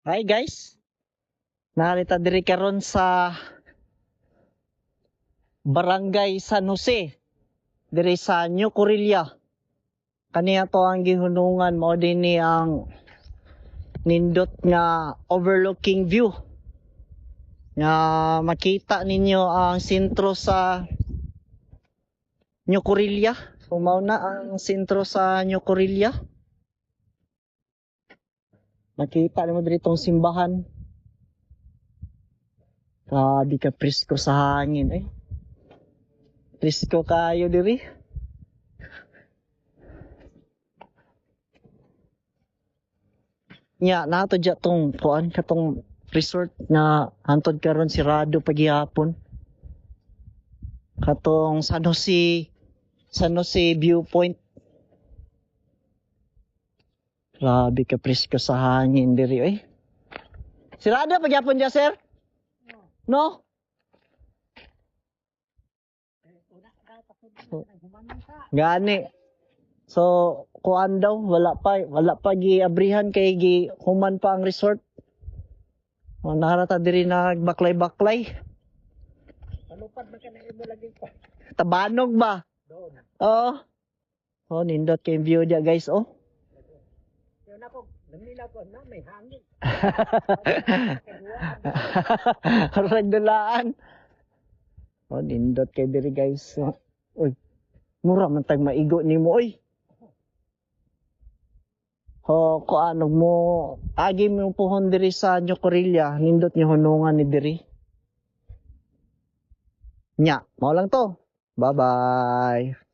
Hi guys, narita diri karon sa Barangay San Jose, diri sa New Corilla. Kaniya to ang gihunungan mao dinhi ang nindot nga overlooking view. Nga makita ninyo ang sentro sa New Corilla. So mao na ang sentro sa New Corilla. Makita nimo diri tong simbahan. Grabe ka presko sa hangin eh. Presko kayo diri. Nya nato dya tong kuan katong resort na hantod karon sirado paghihapon. Katong San Jose Viewpoint. Grabe ka presko sa hangin diri eh. Sirado paghihapon dya sir? No? Gani. So kuan daw wala pa giabrihan kay gi human pa ang resort. O naharata diri nagbaklay-baklay. Palupad ba ka na imo lagi pa? Tabanog ba? Doon. Oo. Oh, nindot kay view dia guys oh. Yun ako, namila ko na may hangin. Ragdulaan. Oh, nindot kay diri guys. Uy. Mura man tag maigo nimo oy. Ho, ko ano mo agi mo puhon diri sa New Corilla, nindot ni hunungan ni diri. Nya, mao lang to. Bye-bye.